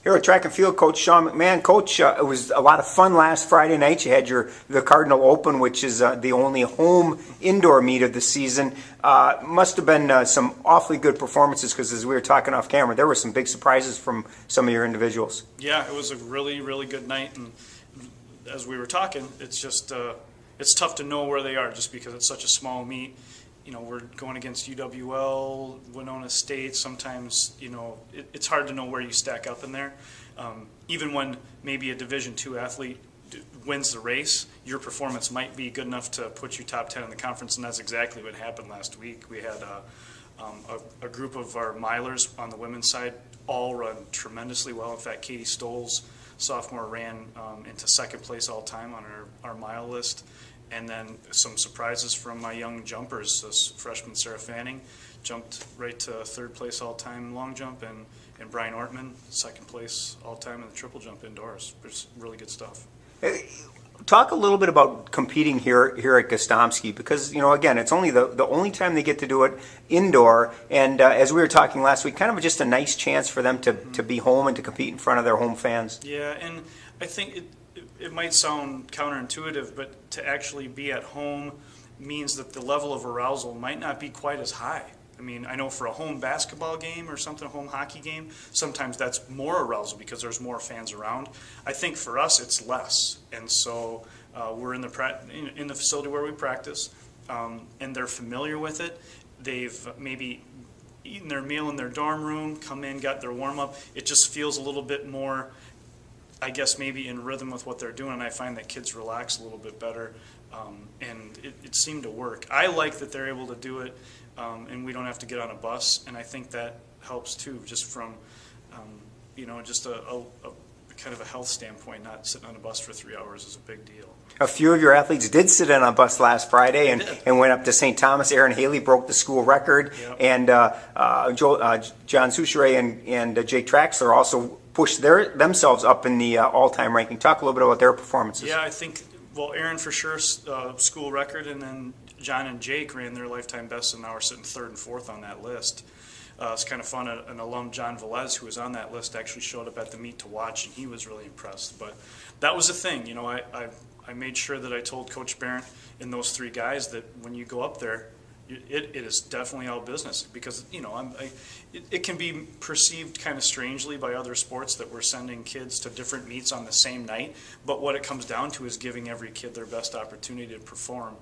Here at Track and Field, Coach Sean McMahon. Coach, it was a lot of fun last Friday night. You had the Cardinal Open, which is the only home indoor meet of the season. Must have been some awfully good performances because as we were talking off camera, there were some big surprises from some of your individuals. Yeah, it was a really, really good night. And as we were talking, it's just it's tough to know where they are just because it's such a small meet. You know, we're going against UWL, Winona State. Sometimes, you know, it's hard to know where you stack up in there. Even when maybe a Division II athlete wins the race, your performance might be good enough to put you top 10 in the conference, and that's exactly what happened last week. We had a group of our milers on the women's side all run tremendously well. In fact, Katie Stoll's sophomore ran into second place all time on our mile list. And then some surprises from my young jumpers. This freshman Sarah Fanning jumped right to third place all-time long jump, and Brian Ortman, second place all-time in the triple jump indoors. It's really good stuff. Talk a little bit about competing here at Gostomski because, you know, again, it's only the only time they get to do it indoor. And as we were talking last week, kind of just a nice chance for them to be home and to compete in front of their home fans. Yeah, and I think it might sound counterintuitive, but to actually be at home means that the level of arousal might not be quite as high. I mean, I know for a home basketball game or something, a home hockey game, sometimes that's more arousal because there's more fans around. I think for us it's less, and so we're in the facility where we practice, and they're familiar with it. They've maybe eaten their meal in their dorm room, come in, got their warm-up. It just feels a little bit more, I guess, maybe in rhythm with what they're doing. I find that kids relax a little bit better, and it seemed to work. I like that they're able to do it, and we don't have to get on a bus, and I think that helps too, just from, you know, just a kind of a health standpoint. Not sitting on a bus for 3 hours is a big deal. A few of your athletes did sit in on a bus last Friday and went up to St. Thomas. Aaron Haley broke the school record, yep. And John Souchere and Jake Traxler also pushed themselves up in the all-time ranking. Talk a little bit about their performances. Yeah, I think, well, Aaron for sure, school record, and then John and Jake ran their lifetime best and now are sitting third and fourth on that list. It's kind of fun. An alum, John Velez, who was on that list, actually showed up at the meet to watch, and he was really impressed. But that was the thing. You know, I made sure that I told Coach Barrett and those three guys that when you go up there, it is definitely all business because, you know, it can be perceived kind of strangely by other sports that we're sending kids to different meets on the same night, but what it comes down to is giving every kid their best opportunity to perform.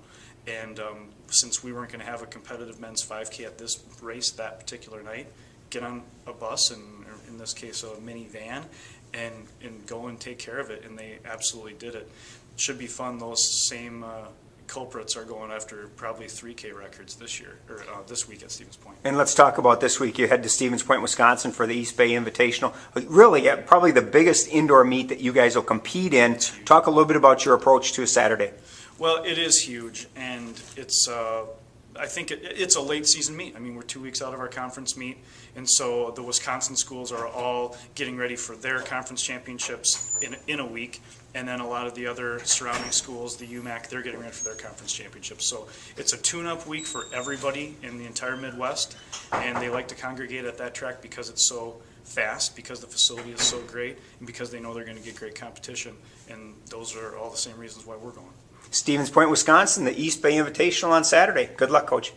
And since we weren't going to have a competitive men's 5K at this race that particular night, get on a bus, and in this case a minivan, and go and take care of it, and they absolutely did it. It should be fun. Those same culprits are going after probably 3K records this year, or this week at Stevens Point. And let's talk about this week. You head to Stevens Point, Wisconsin for the Eastbay Invitational. Really, probably the biggest indoor meet that you guys will compete in. Talk a little bit about your approach to a Saturday. Well, it is huge, and it's I think it's a late season meet. I mean, we're 2 weeks out of our conference meet, and so the Wisconsin schools are all getting ready for their conference championships in a week, and then a lot of the other surrounding schools, the UMAC, they're getting ready for their conference championships. So it's a tune-up week for everybody in the entire Midwest, and they like to congregate at that track because it's so fast, because the facility is so great, and because they know they're going to get great competition, and those are all the same reasons why we're going. Stevens Point, Wisconsin, the Eastbay Invitational on Saturday. Good luck, Coach.